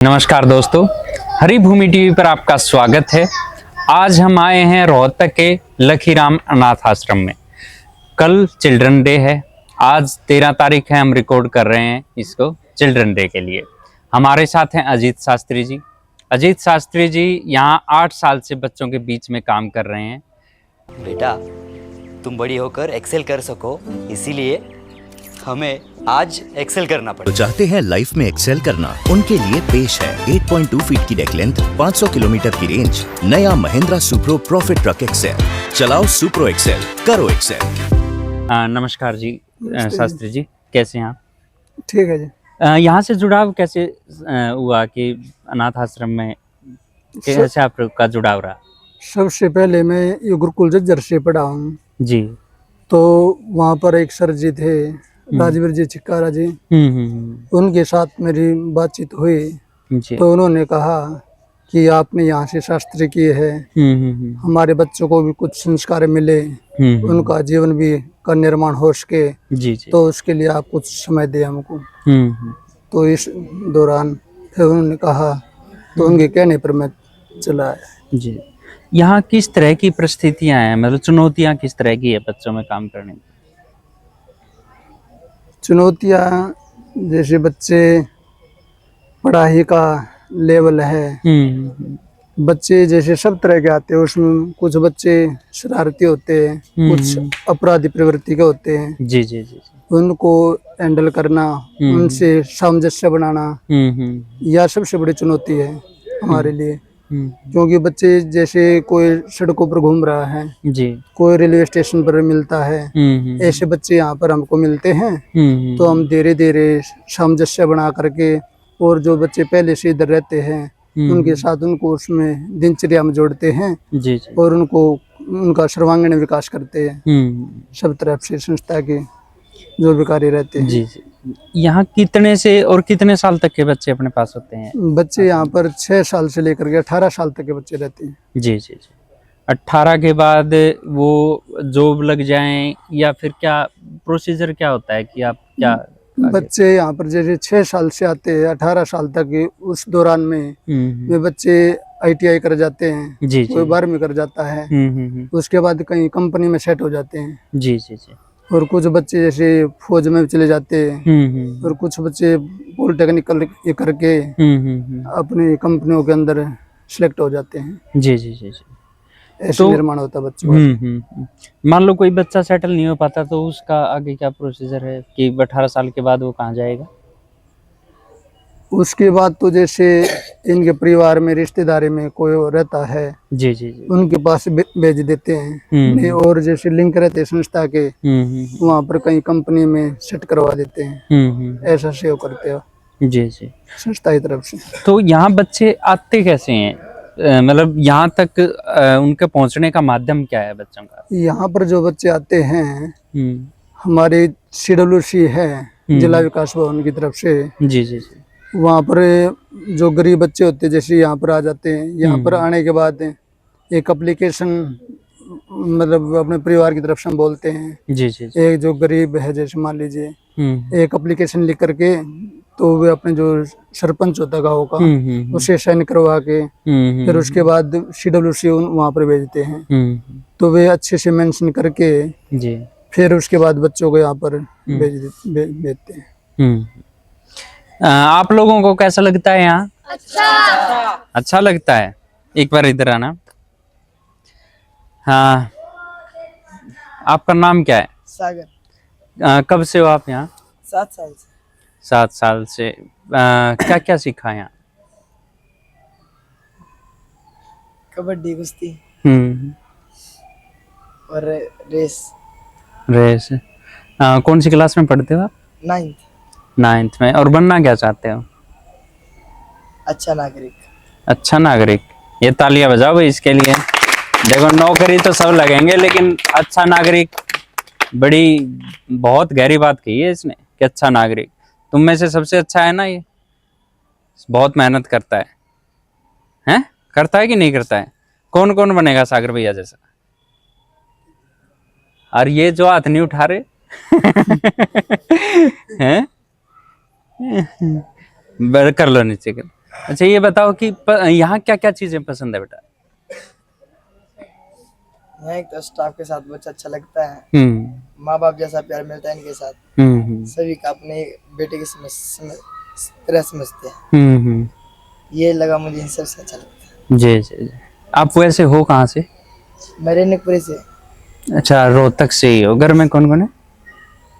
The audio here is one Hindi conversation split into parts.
नमस्कार दोस्तों, हरी भूमि टीवी पर आपका स्वागत है। आज हम आए हैं रोहतक के लखीराम अनाथ आश्रम में। कल चिल्ड्रन डे है, आज 13 तारीख है। हम रिकॉर्ड कर रहे हैं इसको चिल्ड्रन डे के लिए। हमारे साथ हैं अजीत शास्त्री जी। अजीत शास्त्री जी यहाँ 8 साल से बच्चों के बीच में काम कर रहे हैं। बेटा, तुम बड़ी होकर एक्सेल कर सको, इसीलिए हमें आज एक्सेल करना पड़ेगा। तो चाहते हैं लाइफ में एक्सेल करना, उनके लिए पेश है 8.2 फीट की डेक लेंथ, 500 किलोमीटर की रेंज, नया Mahindra Supro Profit Truck Excel. चलाओ सुप्रो एक्सेल, करो एक्सेल। नमस्कार जी शास्त्री जी, कैसे हैं आप? ठीक है जी। यहाँ से जुड़ाव कैसे हुआ कि अनाथ आश्रम में कैसे आपका जुड़ाव रहा? सबसे पहले मैं ये गुरुकुल जज्जर से पढ़ा हूँ, जी। तो वहाँ पर एक सर जी थे, राजवीर जी चिक्कारा जी। उनके साथ मेरी बातचीत हुई जी। तो उन्होंने कहा कि आपने यहाँ से शास्त्री किए है, हमारे बच्चों को भी कुछ संस्कार मिले, उनका जीवन भी का निर्माण हो सके, जी जी। तो उसके लिए आप कुछ समय दें हमको। तो इस दौरान फिर उन्होंने कहा, तो उनके कहने पर मैं चला आया। जी। यहाँ किस तरह की परिस्थितियाँ हैं, मतलब चुनौतियाँ किस तरह की है बच्चों में काम करने में? चुनौतियाँ जैसे बच्चे पढ़ाई का लेवल है, बच्चे जैसे सब तरह के आते हैं, उसमें कुछ बच्चे शरारती होते हैं, कुछ अपराधी प्रवृत्ति के होते हैं। जी जी जी। उनको हैंडल करना, उनसे सामंजस्य बनाना, यह सबसे बड़ी चुनौती है हमारे लिए। क्योंकि बच्चे जैसे कोई सड़कों पर घूम रहा है, जी। कोई रेलवे स्टेशन पर मिलता है, ऐसे बच्चे यहाँ पर हमको मिलते हैं। तो हम धीरे धीरे सामंजस्य बना करके, और जो बच्चे पहले से इधर रहते हैं उनके साथ उनको उसमें दिनचर्या में जोड़ते हैं, जी जी। और उनको उनका सर्वांगीण विकास करते हैं। सब तरफ से संस्था के जो भी कार्य रहते हैं। जी जी। यहाँ कितने से और कितने साल तक के बच्चे अपने पास होते हैं? बच्चे यहाँ पर 6 साल से लेकर के 18 साल तक के बच्चे रहते हैं। जी जी जी। 18 के बाद वो जॉब लग जाएं या फिर क्या प्रोसीजर क्या होता है कि आप क्या बच्चे यहाँ पर जैसे 6 साल से आते हैं 18 साल तक, उस दौरान में वे बच्चे ITI कर जाते हैं, जी कोई 12वीं कर जाता है, उसके बाद कहीं कंपनी में सेट हो जाते हैं। जी जी जी। और कुछ बच्चे जैसे फौज में चले जाते हैं, और कुछ बच्चे पॉलिटेक्निकल करके अपनी कंपनियों के अंदर सिलेक्ट हो जाते हैं। जी जी जी जी। ऐसे निर्माण होता है बच्चों का। मान लो कोई बच्चा सेटल नहीं हो पाता, तो उसका आगे क्या प्रोसीजर है कि 18 साल के बाद वो कहाँ जाएगा? उसके बाद तो जैसे इनके परिवार में रिश्तेदारी में कोई रहता है, जी जी जी। उनके पास भेज देते हैं, और जैसे लिंक रहते हैं संस्था के, वहाँ पर कहीं कंपनी में सेट करवा देते हैं। ऐसा सेव करते हो जी जी संस्था की तरफ से। तो यहाँ बच्चे आते कैसे हैं, मतलब यहाँ तक उनके पहुँचने का माध्यम क्या है बच्चों का? यहाँ पर जो बच्चे आते हैं, हमारे CWC है जिला विकास भवन की तरफ से। जी जी जी। वहाँ पर जो गरीब बच्चे होते हैं जैसे यहाँ पर आ जाते हैं, यहाँ पर आने के बाद एक एप्लीकेशन, मतलब अपने परिवार की तरफ से हम बोलते हैं। जी जी। एक जो गरीब है, जैसे मान लीजिए एक एप्लीकेशन लिख करके, तो वे अपने जो सरपंच होता है गाँव का, उसे साइन करवा के फिर उसके बाद CWC वहाँ पर भेजते हैं। तो वे अच्छे से मेंशन करके जी फिर उसके बाद बच्चों को यहाँ पर भेजते हैं। आप लोगों को कैसा लगता है यहाँ? अच्छा लगता है। एक बार इधर आना। हाँ, आपका नाम क्या है? सागर। कब से हो आप यहाँ? 7 साल से। 7 साल से। क्या क्या सीखा यहाँ? कबड्डी, कुश्ती और रेस। रेस। कौन सी क्लास में पढ़ते हो आप? 9th में। और बनना क्या चाहते हो? अच्छा नागरिक। अच्छा नागरिक। ये तालियां बजाओ भाई इसके लिए। देखो, नौकरी तो सब लगेंगे, लेकिन अच्छा नागरिक, बड़ी बहुत गहरी बात कही है इसने कि अच्छा नागरिक। तुम में से सबसे अच्छा है ना ये? बहुत मेहनत करता है, हैं? करता है कि नहीं करता है? कौन कौन बनेगा सागर भैया जैसा? और ये जो हाथ नहीं उठा रहे हैं, कर लो नीचे कर। अच्छा ये बताओ कि यहाँ क्या क्या चीजें पसंद है बेटा? यहाँ एक तो स्टाफ के साथ बहुत अच्छा लगता है, हम्म माँ बाप जैसा प्यार मिलता है इनके साथ, सभी का अपने बेटे की तरह समझते हैं। ये लगा मुझे इन सबसे अच्छा लगता जी जी जी। आप वैसे हो कहाँ से? है। मेरे निकपुरी से अच्छा रोहतक से ही हो। घर में कौन कौन है?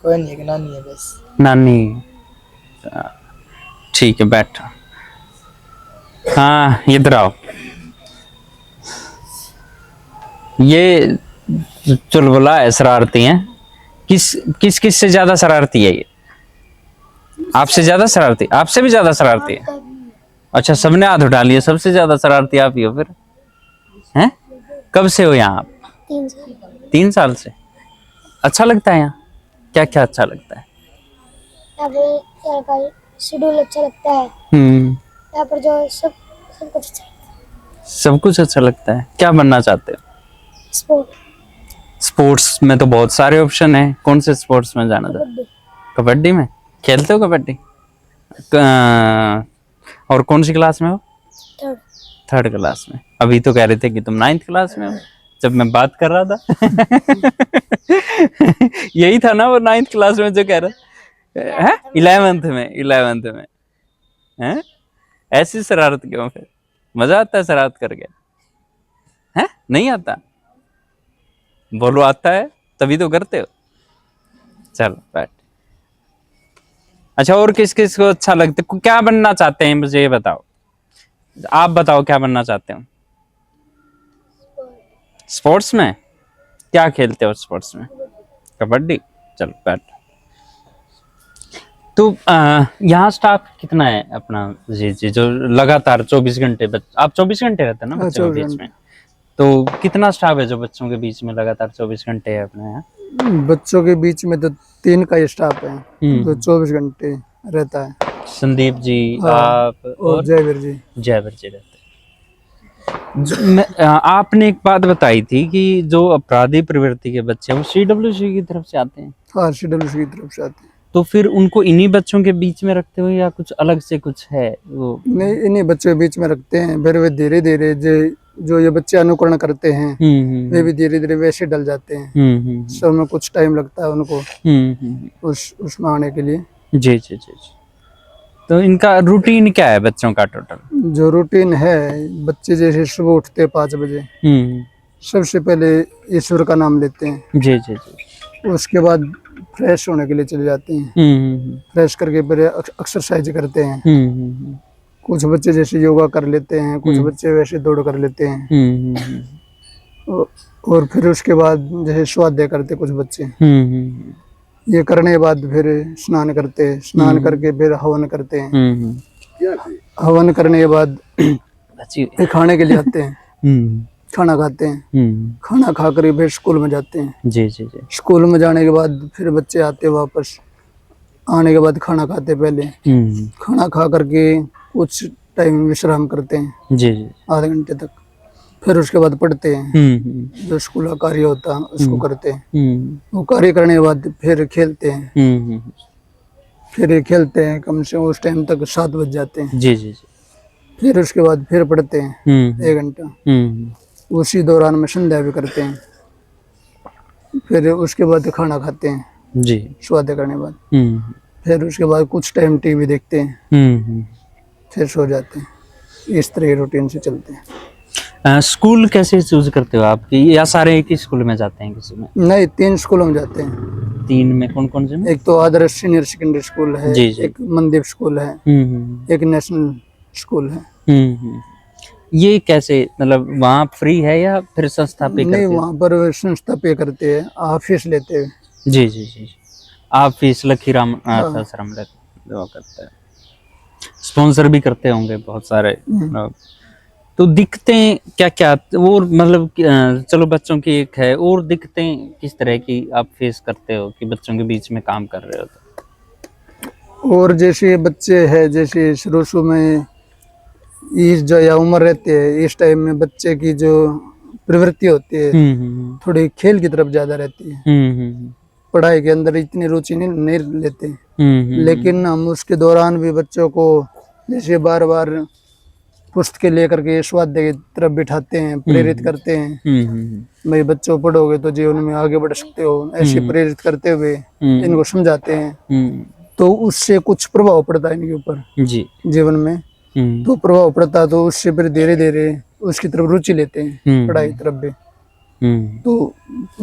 कोई नहीं, एक नानी है बस। नानी। ठीक है बैठो। हाँ इधर आओ। ये चुलबुला है, शरारती हैं। किस से ज्यादा शरारती है ये? आपसे ज्यादा शरारती? आपसे भी ज्यादा शरारती है? अच्छा सबने हाथ उठा लिया, सबसे ज्यादा शरारती आप ही हो फिर? हैं? कब से हो यहाँ आप? 3 साल। 3 साल से। अच्छा लगता है यहाँ? क्या क्या अच्छा लगता है? यहाँ का शेड्यूल अच्छा लगता है। यहाँ पर जो सब कुछ अच्छा लगता है। सब कुछ अच्छा लगता है। क्या बनना चाहते हो? स्पोर्ट्स में तो बहुत सारे ऑप्शन हैं। कौन से स्पोर्ट्स में जाना चाहते? कबड्डी में खेलते हो? कबड्डी और कौन सी क्लास में हो? 3rd क्लास में। अभी तो कह रहे थे कि तुम 9th क्लास में हो जब मैं बात कर रहा था। यही था ना वो 9th क्लास में जो कह रहा है? 11th में हैं? ऐसी शरारत क्यों? फिर मजा आता है शरारत करके? हैं? नहीं आता? बोलो आता है तभी तो करते हो। चलो बैठ। अच्छा और किस किस को अच्छा लगता है? क्या बनना चाहते हैं मुझे ये बताओ। आप बताओ क्या बनना चाहते हो? स्पोर्ट्स में क्या खेलते हो? स्पोर्ट्स में कबड्डी। चलो बैठ। तो यहाँ स्टाफ कितना है अपना? जी जी जो लगातार 24 घंटे आप 24 घंटे रहते हैं ना बच्चों के बीच में? तो कितना स्टाफ है जो बच्चों के बीच में लगातार 24 घंटे है अपने यहाँ? बच्चों के बीच में तो 3 का स्टाफ है जो 24 घंटे रहता है। संदीप जी, हाँ, आप और जयवीर जी रहते हैं। आपने एक बात बताई थी कि जो अपराधी प्रवृत्ति के बच्चे हैं वो CWC की तरफ से आते हैं। हाँ CWC की तरफ से आते हैं। तो फिर उनको इन्हीं बच्चों के बीच में रखते हो या कुछ अलग से कुछ है वो? नहीं इन्हीं बच्चों के बीच में रखते हैं। फिर वे धीरे धीरे जो ये बच्चे अनुकरण करते हैं वे भी धीरे धीरे वैसे डल जाते हैं। सब में कुछ टाइम लगता है उनको उसमें आने के लिए। जी जी जी। तो इनका रूटीन क्या है बच्चों का टोटल? जो रूटीन है, बच्चे जैसे सुबह उठते 5 बजे, सबसे पहले ईश्वर का नाम लेते हैं। जी जी जी। उसके बाद फ्रेश होने के लिए चले जाते हैं। फ्रेश करके फिर एक्सरसाइज करते हैं। कुछ बच्चे जैसे योगा कर लेते हैं, कुछ बच्चे वैसे दौड़ कर लेते हैं। और फिर उसके बाद जैसे स्वाध्याय करते कुछ बच्चे। ये करने के बाद फिर स्नान करते हैं। स्नान करके फिर हवन करते हैं। हवन करने के बाद फिर खाने के लिए आते हैं। खाना खाते हैं। खाना खा कर फिर स्कूल में जाते हैं। जी जी जी। स्कूल में जाने के बाद फिर बच्चे आते वापस। आने के बाद खाना खाते पहले। खाना खा करके कुछ टाइम विश्राम करते हैं। जी जी। आधे घंटे तक। फिर उसके बाद पढ़ते हैं। जो स्कूल का कार्य होता है उसको करते हैं। वो कार्य करने के बाद फिर खेलते हैं। फिर खेलते हैं कम से कम उस टाइम तक 7 बज जाते हैं। जी जी जी। फिर उसके बाद फिर पढ़ते हैं 1 घंटा। उसी दौरान में संध्या भी करते हैं। फिर उसके बाद खाना खाते हैं जी स्वाध्याय करने के बाद। फिर उसके बाद कुछ टाइम टीवी देखते हैं। फिर सो जाते हैं। इस तरह रूटीन से चलते हैं। स्कूल कैसे चूज करते हो आप कि या सारे एक ही स्कूल में जाते हैं किसी में? नहीं 3 स्कूलों में जाते हैं। 3 में कौन कौन से में? एक तो आदर्श सीनियर सेकेंडरी स्कूल है। जी, जी। एक मनदीप स्कूल है। एक नेशनल स्कूल है। ये कैसे मतलब वहाँ फ्री है या फिर संस्था पे करते नहीं हैं? वहाँ पर संस्था पे करते हैं। आप फीस लेते हैं। जी जी जी। आप फीस लखीराम अनाथ आश्रम जो करते हैं, स्पॉन्सर भी करते होंगे बहुत सारे लोग। तो दिक्कतें क्या क्या वो मतलब चलो बच्चों की एक है, और दिक्कतें किस तरह की आप फेस करते हो कि बच्चों के बीच में काम कर रहे हो तो? और जैसे बच्चे हैं, जैसे शुरू में इस जो या उम्र रहती है, इस टाइम में बच्चे की जो प्रवृत्ति होती है थोड़ी खेल की तरफ ज्यादा रहती है। पढ़ाई के अंदर इतनी रुचि नहीं लेते। लेकिन हम उसके दौरान भी बच्चों को जैसे बार बार पुस्तकें लेकर के स्वाध्याय की तरफ बिठाते हैं, प्रेरित करते हैं। भाई बच्चों पढ़ोगे तो जीवन में आगे बढ़ सकते हो, ऐसे प्रेरित करते हुए इनको समझाते हैं। तो उससे कुछ प्रभाव पड़ता है इनके ऊपर जी जीवन में। तो प्रभाव पड़ता तो उससे फिर धीरे धीरे उसकी तरफ रुचि लेते हैं, पढ़ाई की तरफ भी। तो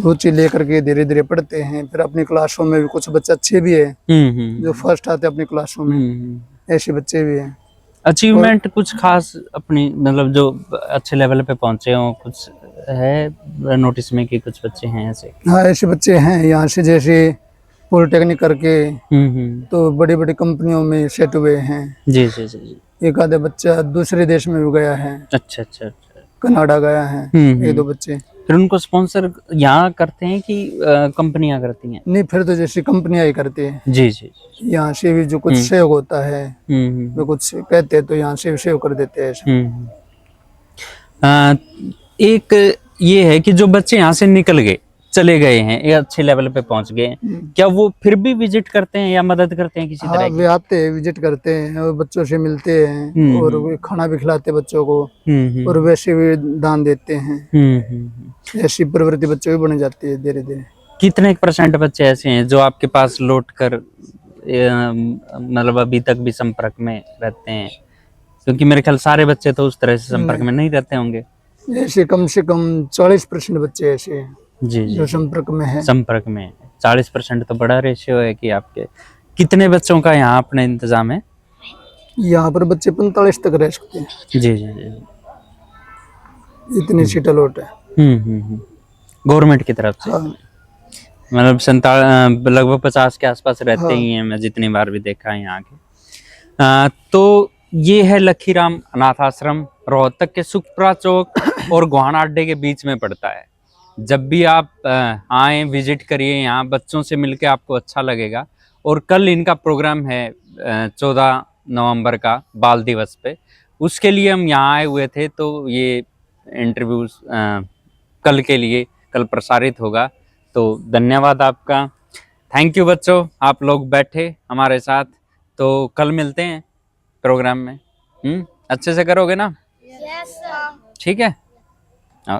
रुचि लेकर के धीरे धीरे पढ़ते हैं। फिर अपनी क्लासों में भी कुछ बच्चे अच्छे भी है जो फर्स्ट आते हैं अपनी क्लासों में, ऐसे बच्चे भी हैं। अचीवमेंट कुछ खास अपनी मतलब जो अच्छे लेवल पे पहुंचे हो, कुछ है नोटिस में कि कुछ बच्चे हैं ऐसे? हाँ, ऐसे बच्चे हैं यहाँ से, जैसे पॉलिटेक्निक करके तो बड़ी बड़ी कंपनियों में सेट हुए हैं। जी जी जी जी। एक आधे बच्चा दूसरे देश में भी गया है, अच्छा अच्छा अच्छा। कनाडा गया है एक दो बच्चे। फिर उनको स्पॉन्सर यहाँ करते हैं कि कंपनियां करती हैं? नहीं, फिर तो जैसे कंपनियां ही करती है। जी जी जी। यहाँ से भी जो कुछ सहयोग होता है वो कुछ कहते हैं तो यहाँ से भी सहयोग कर देते हैं। एक ये है कि जो बच्चे यहाँ से निकल गए, चले गए हैं, ये अच्छे लेवल पे पहुंच गए हैं, क्या वो फिर भी विजिट करते हैं या मदद करते हैं किसी तरह हाँ, की? वे आते हैं, विजिट करते हैं और बच्चों से मिलते हैं और वे खाना भी खिलाते हैं बच्चों को और वैसे भी दान देते हैं। ऐसी प्रवृत्ति बच्चों की बन जाती है धीरे धीरे। कितने % बच्चे ऐसे हैं जो आपके पास लौट कर मतलब अभी तक भी संपर्क में रहते हैं? क्योंकि मेरे ख्याल सारे बच्चे तो उस तरह से संपर्क में नहीं रहते होंगे। ऐसे कम से कम 40% बच्चे ऐसे हैं जी जी। जो संपर्क में है। संपर्क में 40% तो बड़ा रेशियो है कि आपके कितने बच्चों का यहाँ अपने इंतजाम है? यहाँ पर बच्चे 45 तक रह सकते हैं। जी जी जी। इतनी सीट अलॉट है गवर्नमेंट की तरफ से। हाँ। मतलब लगभग 50 के आसपास रहते हाँ। ही हैं, मैं जितनी बार भी देखा है यहाँ के। तो ये है लखीराम अनाथ आश्रम, रोहतक के सुखपुरा चौक और गोहाना अड्डे के बीच में पड़ता है। जब भी आप आए विजिट करिए, यहाँ बच्चों से मिलके आपको अच्छा लगेगा। और कल इनका प्रोग्राम है 14 नवंबर का बाल दिवस पे, उसके लिए हम यहाँ आए हुए थे। तो ये इंटरव्यू कल के लिए कल प्रसारित होगा। तो धन्यवाद आपका, थैंक यू बच्चों, आप लोग बैठे हमारे साथ। तो कल मिलते हैं प्रोग्राम में। अच्छे से करोगे ना? Yes sir. ठीक है। हाँ।